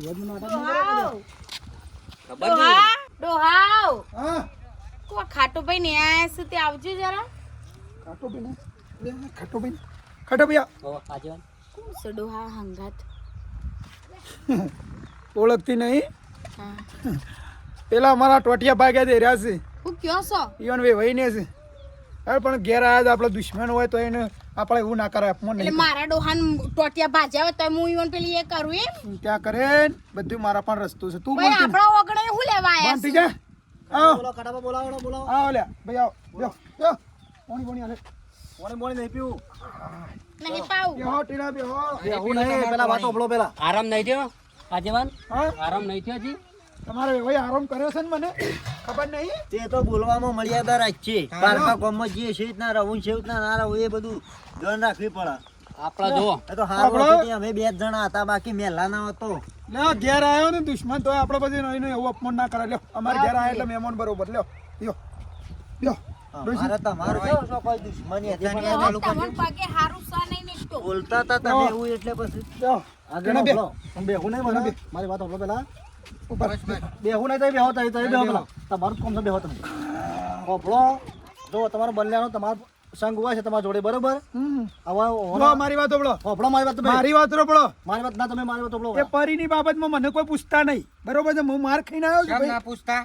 જીવનનું નાટક ન કરો. ડોહાવ ખબર નહીં. ડોહાવ હા કો ખાટો ભાઈ ને આયા છે તે આવજો જરા. ખાટો ભાઈ ખાટો ભાઈ ખાટો ભાઈ ઓ, આજીવન કોણ છે ડોહા હંગાત? ઓળખતી નહીં હા પેલા અમારા ટોટિયા ભાગ્યા દે રહ્યા છે હું કયો છો? ઈવન વહીને છે અરે પણ ઘેર આવ્યા તો આપણે દુશ્મન હોય તો એને આપણે એવું ના કરાય અપમાન એટલે નહીં મારા ડોહાન ટોટિયા ભાજ્યા હોય તો હું ઈવન પેલી એ કરું એમ? ત્યાં કરે ને બધું મારા પણ રસ્તો છે તું ભાઈ બોલતી આપણા ઓગણે હું લેવા આયા બંધ થઈ છે? જા આવો બોલો કાઢામાં બોલાવો બોલાવો આવો લ્યા ભાઈ આવો લ્યો લ્યો પોણી પોણી હાલે મોડે નહીં પીવું નહીં પાઉ. બેહો ટીના બેહો એવું નહીં પેલા વાતો બોલો પેલા આરામ નહીં થયો આજીવન? હા આરામ નહીં થયો હજી? તમારે ભાઈ આરામ કર્યો છે ને મને ખબર નહીં તે તો બોલવામાં મર્યાદા રાખશે. બારકા ગામમાં જે છે રીતના રહું છે રીતના ના રહું એ બધું ધ્યાન રાખવી પડે. આપણા જો એ તો હારું આપણો- હતું કે અમે 2 જણા હતા બાકી મેલા ના હતો. લ્યો ઘેર આવ્યો ને દુશ્મન તો આપણે પછી નહીં એવું અપમાન ના કરે લ્યો અમારે ઘેર આવ્યા એટલે મહેમાન બરોબર લ્યો લ્યો લ્યો મારે તમારું તો કોઈ દુશ્મની હતી પણ ડોહા અમે લોકો તમારા પગે હારું સા નહીં નીકળતો. બોલતા હતા તમે એવું એટલે પછી લ્યો આગળ ટીના બે બોલો તમે બેહું નહીં મને મારી વાત બોલો પેલા ઉપર બેહું નહીં તો બેહો તો બેહો પેલા તમારું જ કામ છે બેહો તમે બોલો જો તમારો બલ્યાનો તમારો સંગ હોય છે તમારા જોડે બરોબર હમ હવે લો મારી વાત બોલો હોભળો મારી વાત તમે મારી વાત બોલો મારી વાત ના તમે મારી વાત બોલો એ પરીની બાબતમાં મને કોઈ પૂછતા નહીં બરોબર છે હું માર ખાઈને આવ્યો છું કેમ ભાઈ. ના પૂછતા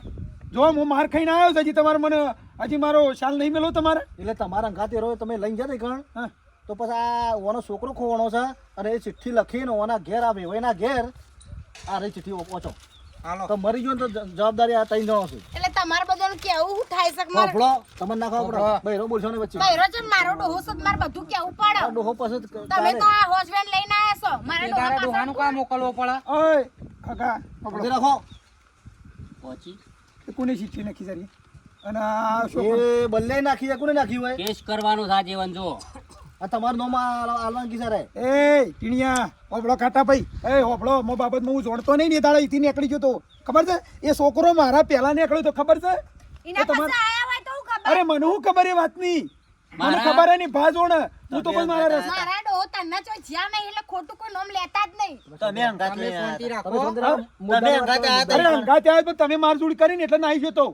જો હું માર ખાઈને આવ્યો છું હજી તમારે મને હજી મારો શાલ નહીં મેળવો તમારે એટલે તમારા અંગાતે રહો તમે લઈને જાય ને કણ હા તો પછી આ ઓનો છોકરો ખોવાનો છે અને એ ચિઠ્ઠી લખીને ઓના ઘેર આવે એના ઘેર આ રહી ચિઠ્ઠી પહોંચો હાલો તો મરી ગયો ને તો જવાબદારી આ 3 જણો છે એટલે તમારે બધાનું કેવું શું થાય છે કે મારે હોભળો તમને ના ખબર પડે બૈરો બોલશો ને વચ્ચે બૈરો છે ને મારો ડોહો છે તો મારે બધું કેવું પડે. આ ડોહો પાસે તમે તો આ હોસ્પિટલ લઈને આયા છો મારા ડોહા તારા પાસે ડોહાનું કામ મોકલવો પડે ઓય કાકા પકડી રાખો પહોંચી એ કોની ચિઠ્ઠી નાખી સારી અને આ છોકરો એ બલ્લે નાખી છે કોને નાખી હોય કેસ કરવાનો છે આજીવન જો. આ તમારું નામ આલવાન કી સારે એ ટીણિયા હોબળો કાટા ભાઈ એ હોબળો મો બાબતમાં હું જોડતો નહીં ને દાડા ઈથી નીકળી ગયો તો ખબર છે એ છોકરો મારા પહેલા નીકળ્યો તો ખબર છે એના એ તમારે- પાસે આયા હોય તો હું ખબર. અરે મને હું ખબર એ વાતની મને મારા- ખબર હે ની ભા જોણ હું તો પણ મારા રસ્તા મારા ડોહો તને જો જ્યાં નહીં એટલે ખોટું કોઈ નામ લેતા જ નહીં. તમે અંગાત તમે લઈને શાંતિ આવ્યા રાખો હતા. તમે અંગાત આવ્યા અરે હતા. અંગાતે આવ્યો પણ તમે માર જોડી કરીને એટલે નાઈ ગયો તો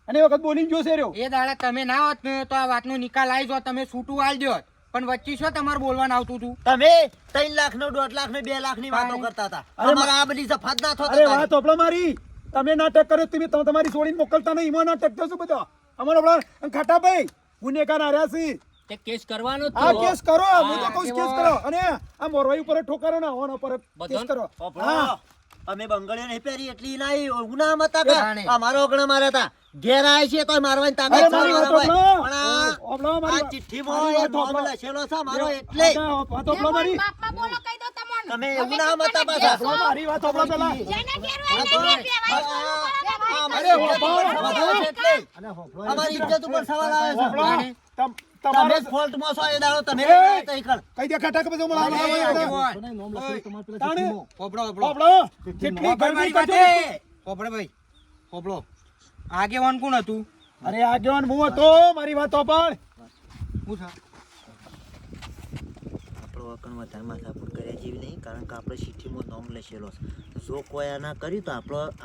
અને એ વખત બોલીને જોશે રહ્યો એ દાડા તમે ના હોત ને તો આ વાતનો નિકાલ આવી જો તમે છૂટું આલ દો પણ વચ્ચે શું તમારે બોલવાનું આવતું હતું તમે 3 લાખ નો 1.5 લાખ ને 2 લાખ ની વાતો કરતા હતા અરે અમારા આ બધી સફાત ના થતો અરે વાત હોપળો મારી તમે નાટક કર્યો તમે તમારી છોડીને મોકલતા નહીં એમાં નાટક થશે બધા અમારો આપણા ખાટાભાઈ ગુનેગાર હાર્યા છે તે કેસ કરવાનો જ આ તો. કેસ કરો હું તો કહું છું કેસ કરો અને આ મોરવાઈ ઉપર ઠોકારો ના હોવાનો પર કેસ કરો હા અમે બંગડીઓ નહીં પહેરી એટલી નાઈ ગુનામ હતા કે તાણે. અમારો ઓગણા માર્યા હતા ઘેર આવે છે તો મારવાની તાકાત અરે છે મારી વાત અમારા ભાઈ. ઓપલો. પણ ઓપલો આ મારી વાત. ચિઠ્ઠીમાં મારી વાત નોમ ઓપલો. લખેલો છે મારો એટલે વાત ઓપલો મારી બાપા બોલો કહી દો તમને તમે એવું ના હતા પાછા ઓપલો મારી વાત ઓપલો પેલા જેને ઘેર હોય એને ઘેર બેવાય. અરે ઓપલો એટલે અને હોફળો અમારી ઇજ્જત ઉપર સવાલ આવે છે ઓપલો તમે તમે ફોલ્ટમાં છો એ દાડો તમે એ! તઈ કર. કઈ દે ખાટા કે બધું મળા નોમ લખેલું તમારે પેલા તાણે. ચિઠ્ઠીમાં. પોપડો પોપડો ઓપલો કેટલી ગરમી મારી કરજો વાતે. પોપડો ભાઈ પોપડો આગેવાન કોણ હતું? અરે આગેવાન હું હતો મારી વાત ઓપલ હું છે? આપણો અકણ વધારે માથાકૂટ કર્યા જેવી નહીં કારણ કે આપણે ચિઠ્ઠીમાં નોમ લખેલો છે જો કોઈ આ ના કર્યું તો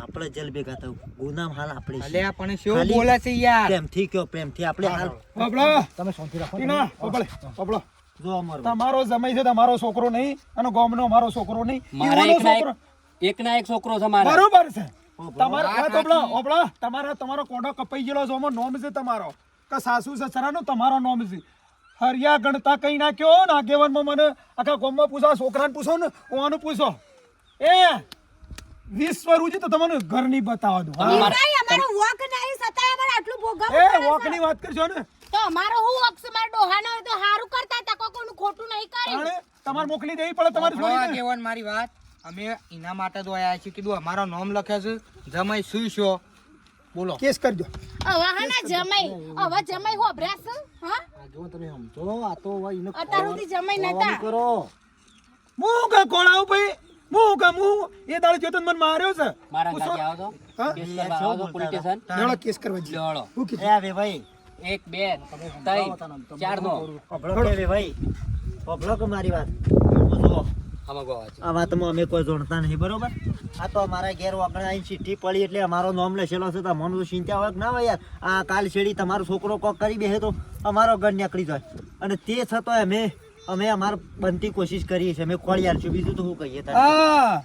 આપણે જેલ ભેગા થયું ગુનામ હાલ આપણે છીએ. અલ્યા પણ શું ખાલી બોલે છે યાર? પ્રેમથી કયો પ્રેમથી આપણે હાલ ઓપલો તમે શાંતિ રાખો ને. ટીના ઓપલ ઓપલો જો અમારો તમારો જમાઈ છે તમારો છોકરો નહીં અને ગામનો મારો છોકરો નહીં મારા ઈવાનો છોકરો એકના એક છોકરો છે મારા. બરોબર છે તમારા વાત ઓપલો તમારો કોડો કપાઈ ગયેલો છે આમાં નોમ છે તમારો કે સાસુ સસરાનો તમારો નોમ છે હરિયા ગણતા કઈ નાખ્યો ને આગેવાનમાં મને આખા ગામમાં પૂછો છોકરાને પૂછો ને ઓવાનું પૂછો એ 20 વર્ષ તો તમને ઘર નહીં બતાવવા દો હા. નહીં, અમારો વોક નહીં છતાંય અમારે આટલું ભોગવવું એ પડે છે. વોકની વાત કરજો ને તો અમારો હું અક્ષ માર ડોહાનો હોય તો હારું કરતા હતા કોઈનું ખોટું નહીં કર્યું તાણે તમારે મોકલી દેવી પડે તમારી પોપડો છોડીને. આગેવાન મારી વાત અમે એના માટે તો આયા છીએ કીધું અમારો નામ લખે છે જમાઈ શું છો બોલો કેસ કરજો હવે હાના જમાઈ હવે જમાઈ હોભર્યા છે હા આગેવાન તમે સમજો આ તો હવે એને અત્યાર સુધી જમાઈ ખોળવાનું નતા કરો. હું કે કોળાવ ભાઈ હું એ દાડે જોતો ને મને માર્યો છે મારા પૂછો. ગાડી આવો તો હા? કેસ કરવા આવો તો પોલીસ સ્ટેશન. લેવડો કેસ કરવા જઈએ. લેવડો. હું કીધું? એ આવે ભાઈ 1 2 3 4 નો પબળો કે ભાઈ પબળો કે મારી વાત જુઓ આમાં ગોવા છે. આ વાતમાં અમે કોઈ જોડતા નહીં બરોબર આ તો અમારા ઘેર વાગણા આવીને ચિઠ્ઠી પડી એટલે અમારો નામ લખેલો છે તો મને તો ચિંતા હોય કે ના હોય યાર આ કાલ છેડી તમારો છોકરો કોક કરી બેસે તો અમારો ઘર નીકળી જાય અને તે છતાંય અમે અમાર બનતી કોશિશ કરીએ છીએ અમે ખોળિયાર છું બીજું તો શું કહીએ તારે હા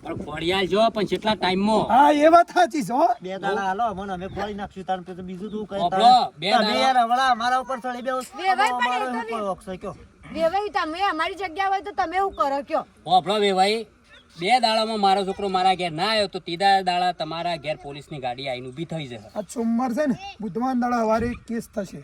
પણ ખોડિયાલ જો પણ કેટલા ટાઈમમાં હા એ વાત સાચી છે હો. બે દાડા હાલો અમને અમે ખોળી નાખશું તાર પછી બીજું તો શું કહીએ ઓપલો, બે તમે દાડા. યાર હમણાં અમારા ઉપર ચડી બેહો વેવાઈ પણ અમારો એ તો શું કોઈ ઓક્ષ કયો વેવાઈ તમે અમારી જગ્યા હોય તો તમે એવું કરો કયો હોભળો બે ભાઈ 2 દાડામાં મારો છોકરો મારા ઘેર ના આવ્યો તો ત્રીજા દાડા તમારા ઘેર પોલીસની ગાડી આવીને ઊભી થઈ જશે. આ સોમવાર છે ને બુધવાર દાડા સવારે કેસ થશે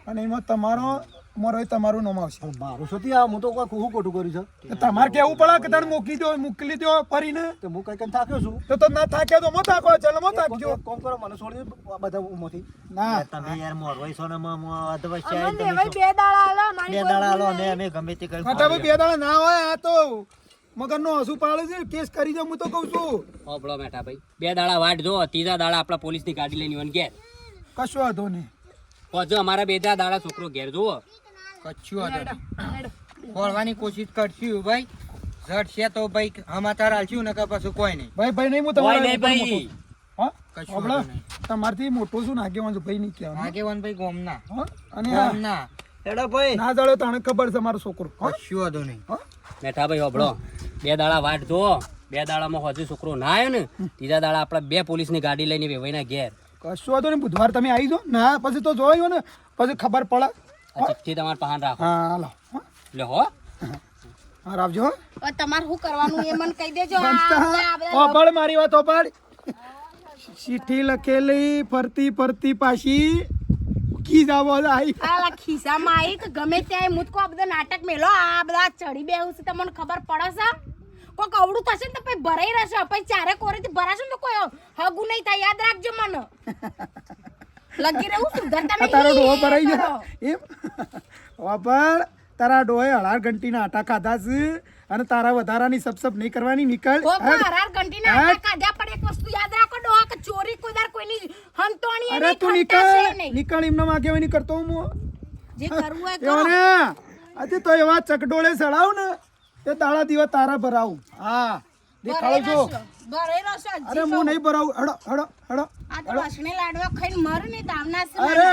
અને એમાં તમારું નામ આવશે પણ મારું શું આ હું તો કોઈ ખોટું કર્યું છે તો તમારે કેવું પડે કે તારે મોકલી દો ફરીને તો હું કઈ કઈ થાક્યો છું તો ના થાક્યા તો મો થાકો ચાલો મો થાકજો કોમ કરો મને છોડી બધા ઉમોથી ના તમે યાર મોરવાઈ છો ને અધવશ્ય અમને આવી વેવાઈ તમે બે દાડા આલો અમારી બે કોઈ દાડા હાલો ભૂલ અમે ગમે તે કરી ખાટા ભાઈ બે દાડા ના હોય આ તો મગરનો હસુ પાડે છે કેસ કરી દો હું તો કહું છું હોભળો મેઠા ભાઈ 2 દાડા વાટ જો ત્રીજા દાડા આપણા પોલીસની ગાડી લઈને ઈવન ઘેર કશો વાંધો નહીં પહોંચો અમારા 2 દાડા છોકરો ઘેર જુઓ કચ્છું હતું ખોળવાની કોશિશ કરશું ભાઈ ઝટ છે તો ભાઈ સમાચાર આલશું ને કે પછી કોઈ નહીં ભાઈ નહીં હું કોઈ તમારા નહીં ભાઈ. હા કશું હમણાં વાંધો નહીં. તમારથી મોટો છું ને આગેવાન છું ભાઈ નહીં કહેવાનું આગેવાન ભાઈ ગોમના હા? અને આ ગોમના હેડો ભાઈ ના જાડો તાણે ખબર છે મારો છોકરો હા? કશું વાંધો નહીં મેઠા ભાઈ હોભળો 2 દાડા વાટ જુઓ 2 દાડામાં હજુ છોકરો ના આવ્યો ને ત્રીજા દાડા આપણા 2 પોલીસની ગાડી લઈને વેવાઈના ઘેર. કશો વાંધો નહીં બુધવાર તમે આવી જાઓ ના પછી તો જોયો ને પછી ખબર પડે આ ચિઠ્ઠી તમારે પહાણ રાખો હા હાલો હા? એટલે હો હા રાખજો હો. હવે તમારે શું કરવાનું એ મને કહી દેજો આ બધા ઓપાડ મારી વાત ઓપાડ ચિઠ્ઠી લખેલી ફરતી પાછી કી જાવો આવી આ ખિસ્સામાં આવી કે ગમે ત્યાં મુદકો આ બધા નાટક મેલો આ બધા ચડી બેહું છે તમને ખબર પડે છે કોક અવડું થશે ને તો પછી ભરાઈ રહેશે પછી ચારે કોરેથી ભરાશે ને તો કોઈ હગું નહીં થાય યાદ રાખજો મને લગી રહું સુધરતા આ તારો ડોહો નહીં ભરાઈ કરો. જાય એમ ઓપાડ તારા ડોહે 18 ઘંટીના આટા ખાધા છે અને તારા વધારાની સપસપ નહીં કરવાની નીકળ ઓ હરાર ઘંટીના આટા કાઢ્યા પણ એક વસ્તુ યાદ રાખો ડોહા કે ચોરી કોઈ દર કોઈની હંતોણી અરે તું નીકળ એમના માગે નહીં કરતો હું જે કરવું હોય કરો એવાને આજે તો એવા ચકડોળે સડાવ ને એ દાડા દીવા તારા ભરાવું હા દેખાડો છો ભરાઈ રહેશે હજી અરે હું નહીં ભરાવું હડો આ તો રસને લાડવા ખાઈને મર ને તાવના છે અરે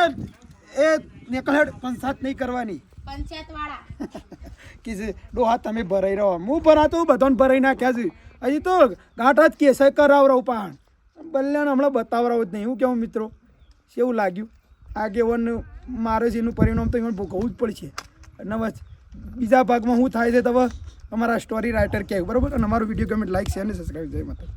એ નીકળ પંચાયત નહીં કરવાની પંચાયત વાળા કીધું ડોહા તમે ભરાઈ રહો હું ભરાતો બધાને ભરાઈ નાખ્યા છે હજી તો ગાંઠા જ કેસે કરાવ રહું પણ બલ્યાને હમણાં બતાવરાવો જ નહીં. એવું કેવું મિત્રો, કેવું લાગ્યું? આગેવન મારે છે એનું પરિણામ તો એમાં ભોગવવું જ પડશે. અને બસ બીજા ભાગમાં શું થાય છે તો અમારા સ્ટોરી રાઇટર કહે, બરાબર? અને અમારો વિડીયો ગમે લાઈક શેર અને સબસ્ક્રાઈબ જાય માતા.